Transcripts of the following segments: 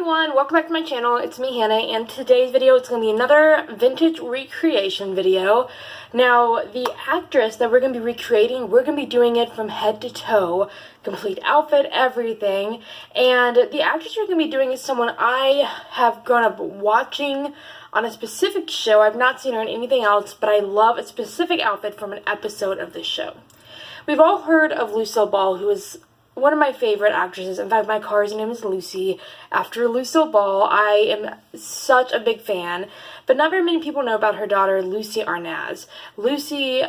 everyone, welcome back to my channel. It's me, Hannah, and today's video is going to be another vintage recreation video. Now, the actress that we're going to be recreating, we're going to be doing it from head to toe, complete outfit, everything. And the actress we're going to be doing is someone I have grown up watching on a specific show. I've not seen her in anything else, but I love a specific outfit from an episode of this show. We've all heard of Lucille Ball, who is one of my favorite actresses. In fact, my car's name is Lucy, after Lucille Ball. I am such a big fan, but not very many people know about her daughter, Lucy Arnaz. Lucy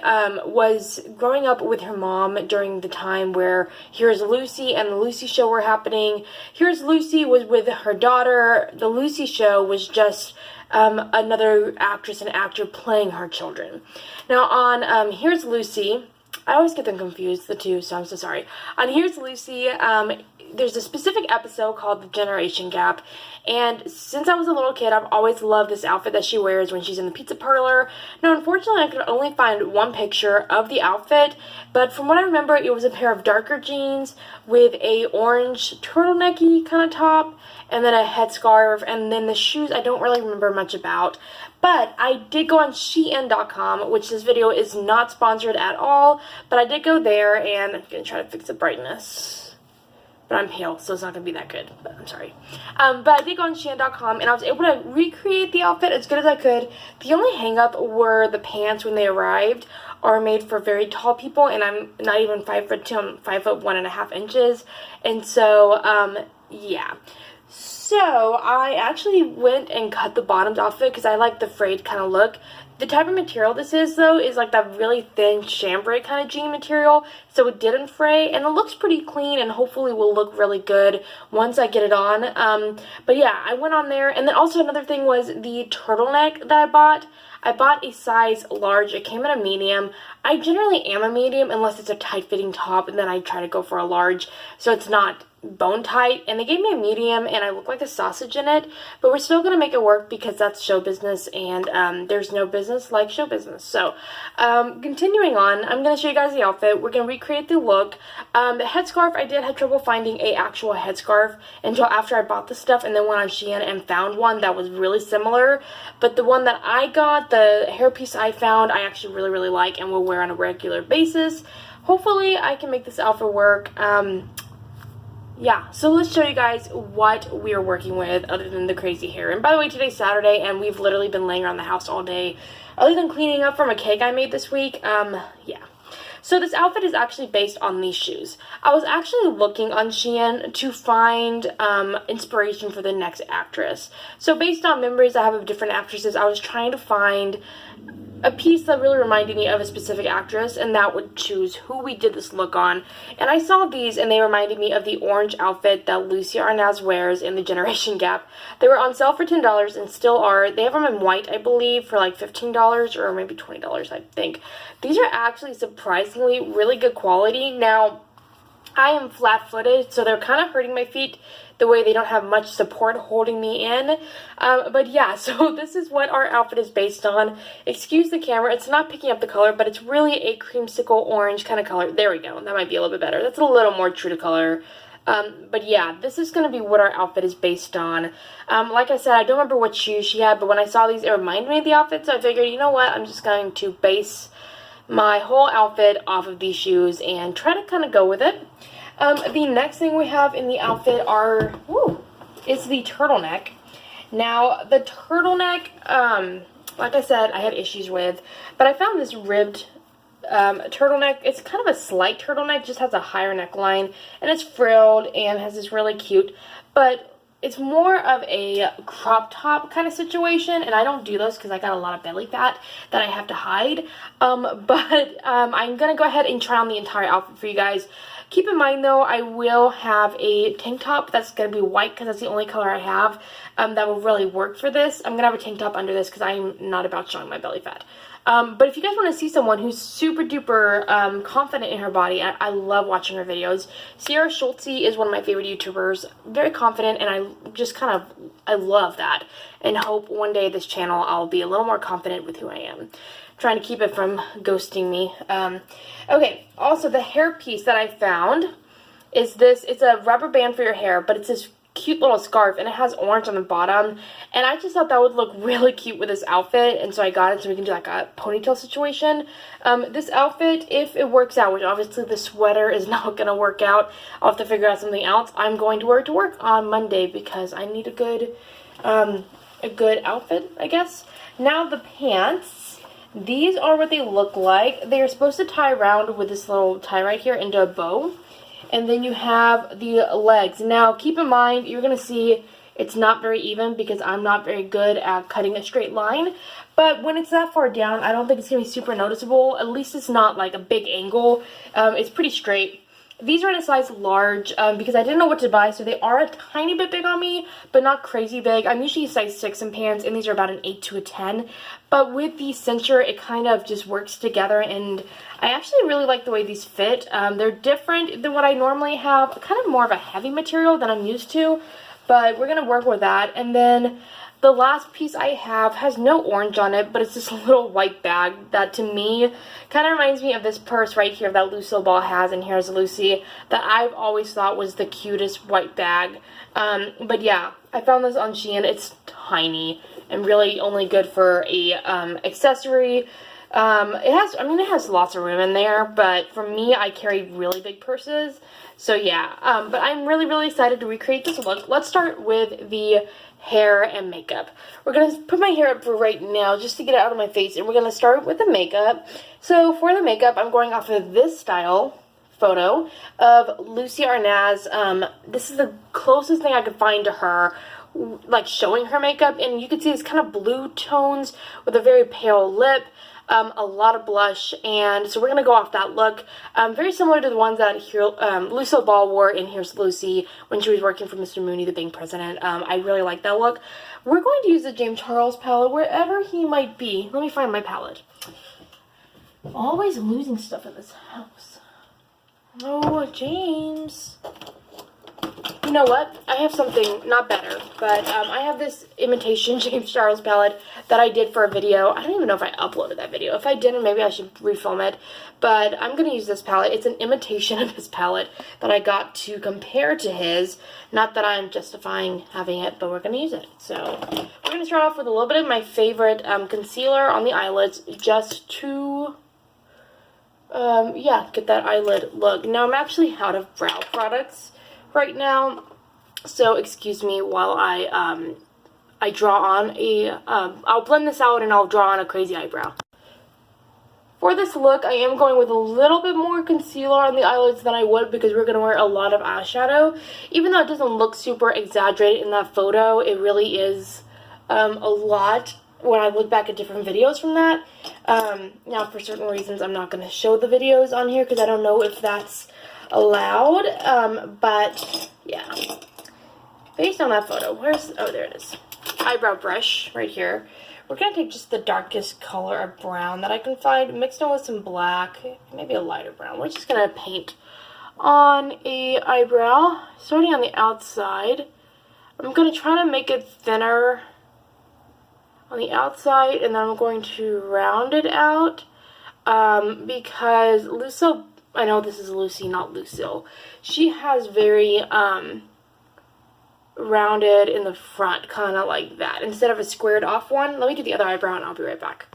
was growing up with her mom during the time where Here's Lucy and the Lucy Show were happening. Here's Lucy was with her daughter. The Lucy Show was just another actress and actor playing her children. Now on Here's Lucy, I always get them confused, the two, so I'm so sorry. On Here's Lucy, there's a specific episode called The Generation Gap, and since I was a little kid, I've always loved this outfit that she wears when she's in the pizza parlor. Now, unfortunately, I could only find one picture of the outfit, but from what I remember, it was a pair of darker jeans with a orange turtlenecky kind of top, and then a headscarf, and then the shoes I don't really remember much about. But I did go on Shein.com, which this video is not sponsored at all, but I did go there, and I'm going to try to fix the brightness. But I'm pale, so it's not going to be that good, but I'm sorry. But I did go on Shein.com, and I was able to recreate the outfit as good as I could. The only hang-up were the pants when they arrived are made for very tall people, and I'm not even 5'2", I'm 5'1.5 inches, and so, yeah. So, I actually went and cut the bottoms off it because I like the frayed kind of look. The type of material this is, though, is like that really thin chambray kind of jean material, so it didn't fray, and it looks pretty clean and hopefully will look really good once I get it on. But yeah, I went on there, and then also another thing was the turtleneck that I bought. I bought a size large. It came in a medium. I generally am a medium unless it's a tight-fitting top, and then I try to go for a large, so it's not bone tight, and they gave me a medium and I look like a sausage in it, but we're still gonna make it work because that's show business, and there's no business like show business. So continuing on, I'm gonna show you guys the outfit. We're gonna recreate the look. The headscarf, I did have trouble finding a actual headscarf until after I bought the stuff, and then went on Shein and found one that was really similar, but the one that I got, the hairpiece I found, I actually really like and will wear on a regular basis. Hopefully I can make this outfit work. Yeah, so let's show you guys what we are working with other than the crazy hair. And by the way, today's Saturday, and we've literally been laying around the house all day, other than cleaning up from a cake I made this week. Yeah. So this outfit is actually based on these shoes. I was actually looking on Shein to find inspiration for the next actress. So based on memories I have of different actresses, I was trying to find a piece that really reminded me of a specific actress, and that would choose who we did this look on. And I saw these, and they reminded me of the orange outfit that Lucy Arnaz wears in The Generation Gap. They were on sale for $10 and still are. They have them in white, I believe, for like $15 or maybe $20, I think. These are actually surprisingly really good quality. Now, I am flat-footed, so they're kind of hurting my feet the way they don't have much support holding me in. But yeah, so this is what our outfit is based on. Excuse the camera, it's not picking up the color, but it's really a creamsicle orange kind of color. There we go, that might be a little bit better. That's a little more true to color. But yeah, this is going to be what our outfit is based on. Like I said, I don't remember what shoes she had, but when I saw these, it reminded me of the outfit, so I figured, you know what, I'm just going to base my whole outfit off of these shoes and try to kind of go with it. The next thing we have in the outfit is the turtleneck. Now, the turtleneck, like I said, I had issues with, but I found this ribbed turtleneck. It's kind of a slight turtleneck, just has a higher neckline, and it's frilled and has this really cute, but it's more of a crop top kind of situation, and I don't do those because I got a lot of belly fat that I have to hide. I'm going to go ahead and try on the entire outfit for you guys. Keep in mind, though, I will have a tank top that's going to be white because that's the only color I have that will really work for this. I'm going to have a tank top under this because I'm not about showing my belly fat. But if you guys want to see someone who's super duper confident in her body, I love watching her videos. Sierra Schultze is one of my favorite YouTubers. Very confident, and I love that. And hope one day this channel I'll be a little more confident with who I am. Trying to keep it from ghosting me. Okay, also the hair piece that I found is this. It's a rubber band for your hair, but it's this cute little scarf, and it has orange on the bottom, and I just thought that would look really cute with this outfit, and so I got it so we can do like a ponytail situation. This outfit, if it works out, which obviously the sweater is not gonna work out, I'll have to figure out something else. I'm going to wear it to work on Monday because I need a good outfit, I guess. Now the pants, these are what they look like. They are supposed to tie around with this little tie right here into a bow. And then you have the legs. Now, keep in mind, you're going to see it's not very even because I'm not very good at cutting a straight line. But when it's that far down, I don't think it's going to be super noticeable. At least it's not like a big angle. It's pretty straight. These are in a size large because I didn't know what to buy, so they are a tiny bit big on me, but not crazy big. I'm usually a size 6 in pants, and these are about an 8 to a 10. But with the cincher, it kind of just works together, and I actually really like the way these fit. They're different than what I normally have, kind of more of a heavy material than I'm used to, but we're going to work with that. And then the last piece I have has no orange on it, but it's this little white bag that to me kind of reminds me of this purse right here that Lucille Ball has, and here's Lucy, that I've always thought was the cutest white bag. But yeah, I found this on Shein. It's tiny and really only good for a accessory. It has lots of room in there, but for me, I carry really big purses. So yeah, but I'm really, really excited to recreate this look. Let's start with the hair and makeup. We're going to put my hair up for right now just to get it out of my face, and we're going to start with the makeup. So for the makeup, I'm going off of this style photo of Lucy Arnaz. This is the closest thing I could find to her, like showing her makeup, and you can see it's kind of blue tones with a very pale lip. A lot of blush, and so we're going to go off that look. Very similar to the ones that Lucille Ball wore in Here's Lucy when she was working for Mr. Mooney, the bank president. I really like that look. We're going to use the James Charles palette wherever he might be. Let me find my palette. I'm always losing stuff in this house. Oh, James. You know what? I have something, not better, but I have this imitation James Charles palette that I did for a video. I don't even know if I uploaded that video. If I didn't, maybe I should refilm it. But I'm going to use this palette. It's an imitation of his palette that I got to compare to his. Not that I'm justifying having it, but we're going to use it. So we're going to start off with a little bit of my favorite concealer on the eyelids just to yeah, get that eyelid look. Now, I'm actually out of brow products right now, so excuse me while I draw on a, I'll blend this out and I'll draw on a crazy eyebrow. For this look, I am going with a little bit more concealer on the eyelids than I would because we're going to wear a lot of eyeshadow. Even though it doesn't look super exaggerated in that photo, it really is a lot when I look back at different videos from that. Now, for certain reasons, I'm not going to show the videos on here because I don't know if that's allowed, but yeah. Based on that photo, oh, there it is. Eyebrow brush right here. We're going to take just the darkest color of brown that I can find, mixed in with some black, maybe a lighter brown. We're just going to paint on a eyebrow, starting on the outside. I'm going to try to make it thinner on the outside, and then I'm going to round it out, because Lucille, I know this is Lucy, not Lucille, she has very, rounded in the front, kind of like that, instead of a squared off one. Let me do the other eyebrow and I'll be right back.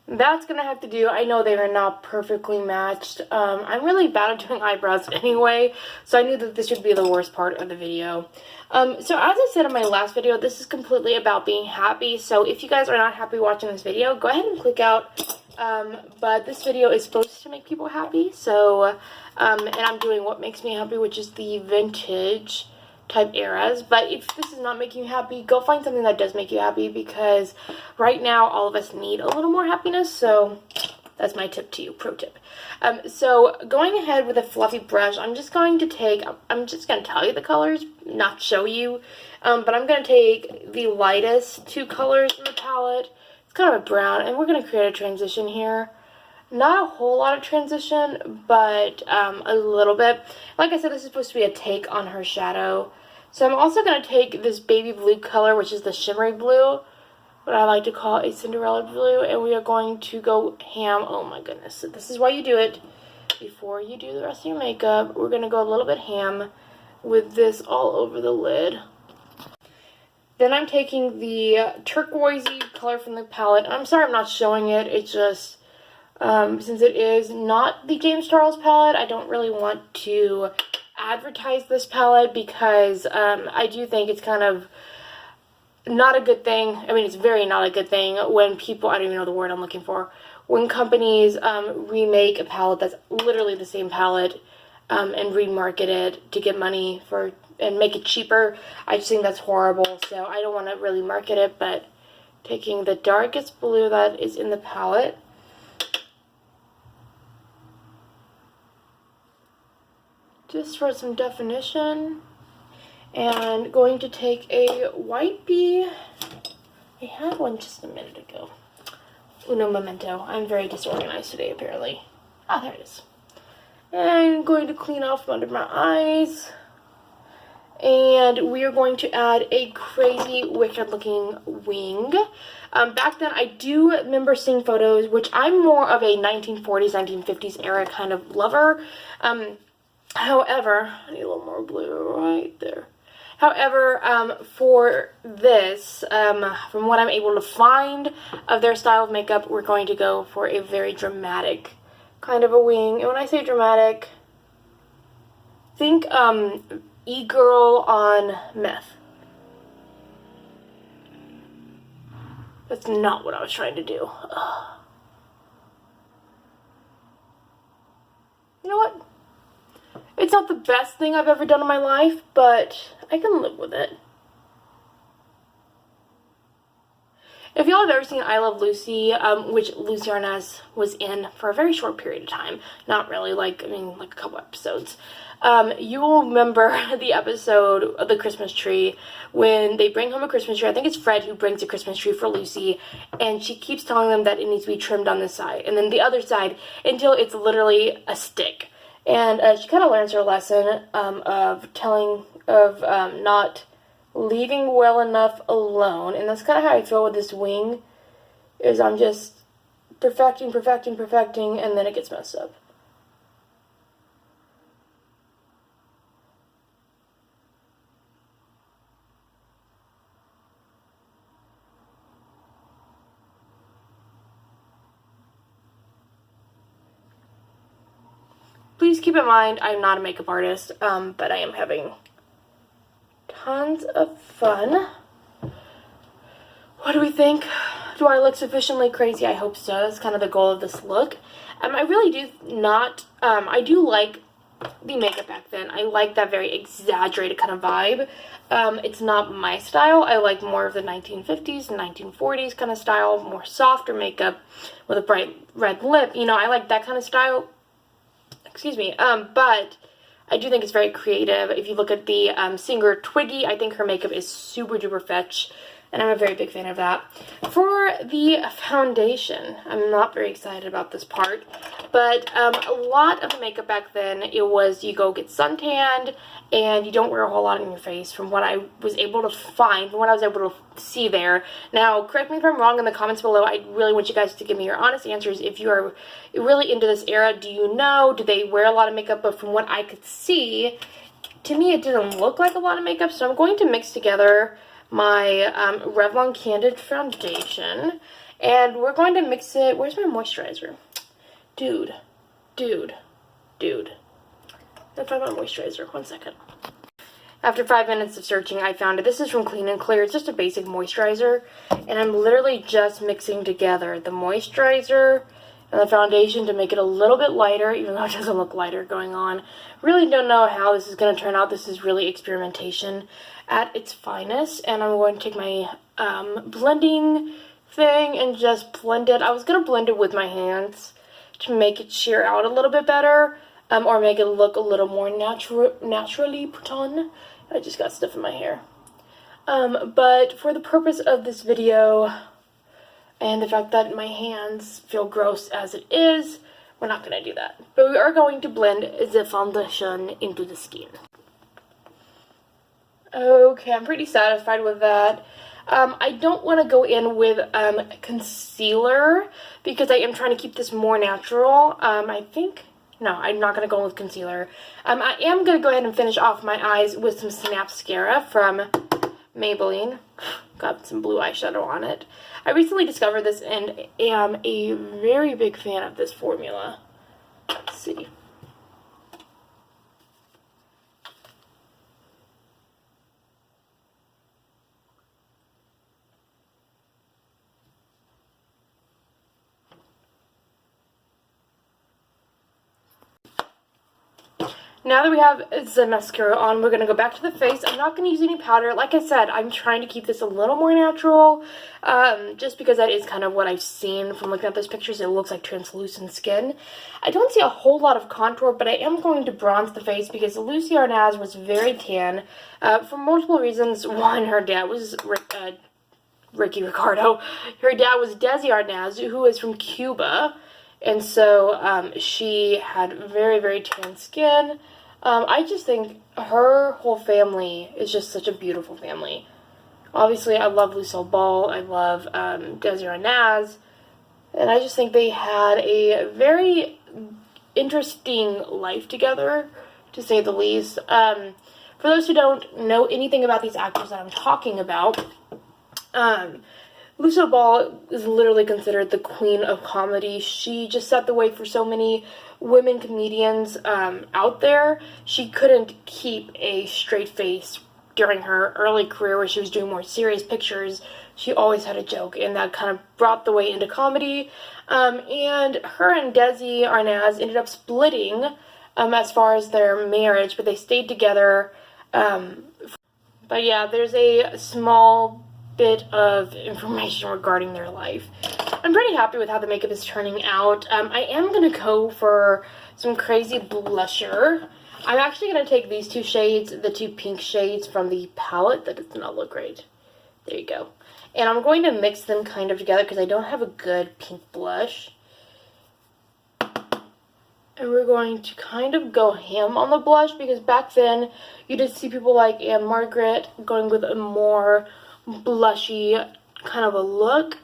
That's gonna have to do. I know they are not perfectly matched. I'm really bad at doing eyebrows anyway, so I knew that this would be the worst part of the video. So as I said in my last video, this is completely about being happy, so if you guys are not happy watching this video, go ahead and click out. But this video is supposed to make people happy, so, and I'm doing what makes me happy, which is the vintage type eras. But if this is not making you happy, go find something that does make you happy, because right now all of us need a little more happiness. So that's my tip to you, pro tip. So going ahead with a fluffy brush, I'm just going to tell you the colors, not show you, but I'm going to take the lightest two colors in the palette. It's kind of a brown, and we're going to create a transition here. Not a whole lot of transition, but a little bit. Like I said, this is supposed to be a take on her shadow. So I'm also going to take this baby blue color, which is the shimmery blue, what I like to call a Cinderella blue, and we are going to go ham. Oh my goodness. So this is why you do it before you do the rest of your makeup. We're going to go a little bit ham with this all over the lid. Then I'm taking the turquoisey color from the palette. I'm sorry I'm not showing it. It's just, since it is not the James Charles palette, I don't really want to advertise this palette because I do think it's kind of not a good thing. I mean, it's very not a good thing when people, I don't even know the word I'm looking for, when companies remake a palette that's literally the same palette and remarket it to get money for and make it cheaper. I just think that's horrible, so I don't want to really market it, but taking the darkest blue that is in the palette, just for some definition, and going to take a white bee. I had one just a minute ago. Uno momento. I'm very disorganized today, apparently. Ah, there it is. And I'm going to clean off from under my eyes. And we are going to add a crazy wicked looking wing. Back then I do remember seeing photos, which I'm more of a 1940s, 1950s era kind of lover. However, I need a little more blue right there. However, for this, from what I'm able to find of their style of makeup, we're going to go for a very dramatic kind of a wing. And when I say dramatic, think, e-girl on meth. That's not what I was trying to do. Ugh. You know what? It's not the best thing I've ever done in my life, but I can live with it. If y'all have ever seen I Love Lucy, which Lucy Arnaz was in for a very short period of time, not really, like, I mean, like a couple episodes, you will remember the episode of the Christmas tree when they bring home a Christmas tree. I think it's Fred who brings a Christmas tree for Lucy, and she keeps telling them that it needs to be trimmed on this side and then the other side until it's literally a stick. And she kind of learns her lesson of not leaving well enough alone. And that's kind of how I feel with this wing, is I'm just perfecting, and then it gets messed up. Please keep in mind, I'm not a makeup artist, but I am having tons of fun. What do we think? Do I look sufficiently crazy? I hope so. That's kind of the goal of this look. I really do not, I do like the makeup back then. I like that very exaggerated kind of vibe. It's not my style. I like more of the 1950s and 1940s kind of style, more softer makeup with a bright red lip. You know, I like that kind of style. Excuse me, but I do think it's very creative. If you look at the singer Twiggy, I think her makeup is super duper fetch, and I'm a very big fan of that. For the foundation, I'm not very excited about this part, but a lot of the makeup back then, it was you go get suntanned, and you don't wear a whole lot on your face, from what I was able to find, from what I was able to see there. Now, correct me if I'm wrong in the comments below. I really want you guys to give me your honest answers. If you are really into this era, do you know, do they wear a lot of makeup? But from what I could see, to me it didn't look like a lot of makeup, so I'm going to mix together my Revlon Candid Foundation, and we're going to mix it. Where's my moisturizer? Dude. Let's find my moisturizer. 1 second. After 5 minutes of searching, I found it. This is from Clean & Clear. It's just a basic moisturizer, and I'm literally just mixing together the moisturizer and the foundation to make it a little bit lighter, even though it doesn't look lighter going on. Really don't know how this is going to turn out. This is really experimentation at its finest, and I'm going to take my blending thing and just blend it. I was going to blend it with my hands to make it sheer out a little bit better, or make it look a little more naturally put on. I just got stuff in my hair. But for the purpose of this video, and the fact that my hands feel gross as it is, we're not going to do that. But we are going to blend the foundation into the skin. Okay, I'm pretty satisfied with that. I don't want to go in with concealer because I am trying to keep this more natural. I think No, I'm not going to go with concealer. I am going to go ahead and finish off my eyes with some Snapscara from Maybelline. Got some blue eyeshadow on it. I recently discovered this and am a very big fan of this formula. Let's see. Now that we have the mascara on, we're going to go back to the face. I'm not going to use any powder. Like I said, I'm trying to keep this a little more natural, just because that is kind of what I've seen from looking at those pictures. It looks like translucent skin. I don't see a whole lot of contour, but I am going to bronze the face because Lucy Arnaz was very tan for multiple reasons. One, her dad was Ricky Ricardo. Her dad was Desi Arnaz, who is from Cuba, and so she had very, very tan skin. I just think her whole family is just such a beautiful family. Obviously, I love Lucille Ball. I love Desi Arnaz. And I just think they had a very interesting life together, to say the least. For those who don't know anything about these actors that I'm talking about, Lucille Ball is literally considered the queen of comedy. She just set the way for so many women comedians out there. She couldn't keep a straight face during her early career where she was doing more serious pictures. She always had a joke, and that kind of brought the way into comedy. And her and Desi Arnaz ended up splitting as far as their marriage, but they stayed together. But yeah, there's a small bit of information regarding their life. I'm pretty happy with how the makeup is turning out. I am going to go for some crazy blusher. I'm actually going to take these two shades, the two pink shades from the palette. That does not look great. There you go. And I'm going to mix them kind of together because I don't have a good pink blush. And we're going to kind of go ham on the blush because back then you did see people like Anne Margaret going with a more blushy kind of a look.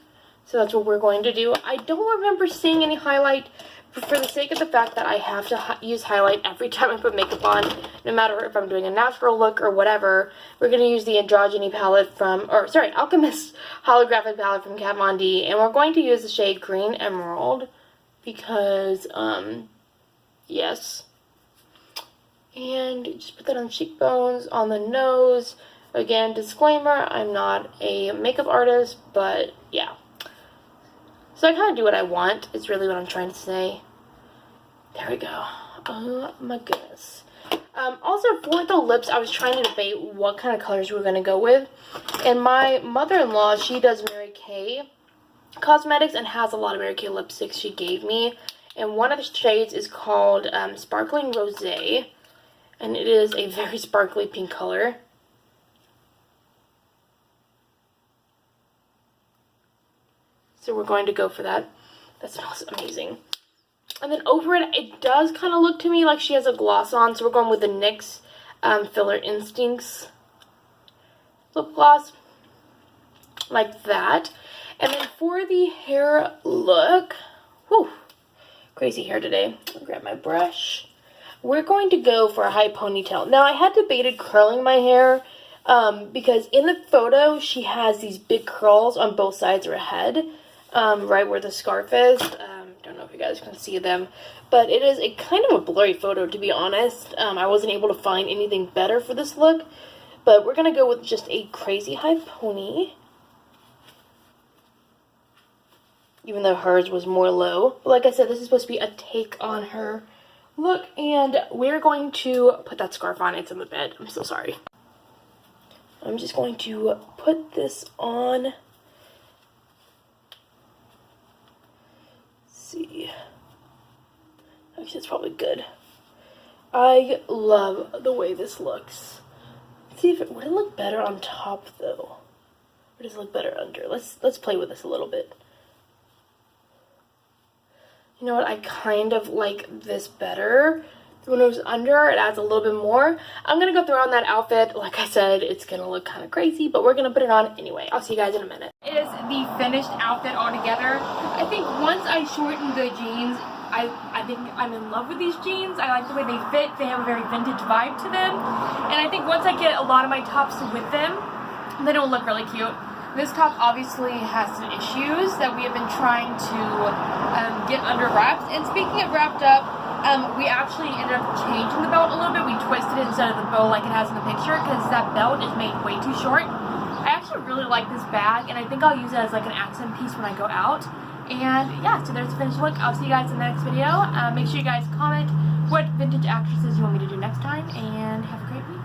So that's what we're going to do. I don't remember seeing any highlight, but for the sake of the fact that I have to use highlight every time I put makeup on, no matter if I'm doing a natural look or whatever, we're going to use the Androgyny palette from, Alchemist holographic palette from Kat Von D, and we're going to use the shade Green Emerald because, yes. And just put that on the cheekbones, on the nose. Again, disclaimer, I'm not a makeup artist, but yeah. So I kind of do what I want, is really what I'm trying to say. There we go. Oh my goodness. Also, for the lips, I was trying to debate what kind of colors we were going to go with. And my mother-in-law, she does Mary Kay Cosmetics and has a lot of Mary Kay lipsticks she gave me. And one of the shades is called Sparkling Rosé. And it is a very sparkly pink color. So we're going to go for that. That smells amazing. And then over it, it does kind of look to me like she has a gloss on. So we're going with the NYX Filler Instincts lip gloss. Like that. And then for the hair look, whew, crazy hair today. I'll grab my brush. We're going to go for a high ponytail. Now, I had debated curling my hair because in the photo, she has these big curls on both sides of her head. Right where the scarf is. Don't know if you guys can see them, but it is a kind of a blurry photo, to be honest. I wasn't able to find anything better for this look, but we're gonna go with just a crazy high pony, even though hers was more low. But like I said, this is supposed to be a take on her look, and we're going to put that scarf on. It's in the bed. I'm so sorry. I'm just going to put this on. See. Actually, it's probably good. I love the way this looks. Let's see if it would it look better on top though. Or does it look better under? Let's play with this a little bit. You know what? I kind of like this better. When it was under, it adds a little bit more. I'm gonna go throw on that outfit. Like I said, it's gonna look kind of crazy, but we're gonna put it on anyway. I'll see you guys in a minute. It is the finished outfit all together. I think once I shorten the jeans, I think I'm in love with these jeans. I like the way they fit. They have a very vintage vibe to them. And I think once I get a lot of my tops with them, then it'll look really cute. This top obviously has some issues that we have been trying to get under wraps. And speaking of wrapped up, we actually ended up changing the belt a little bit. We twisted it instead of the bow like it has in the picture because that belt is made way too short. I actually really like this bag, and I think I'll use it as like an accent piece when I go out. And yeah, so there's the finished look. I'll see you guys in the next video. Make sure you guys comment what vintage actresses you want me to do next time, and have a great week.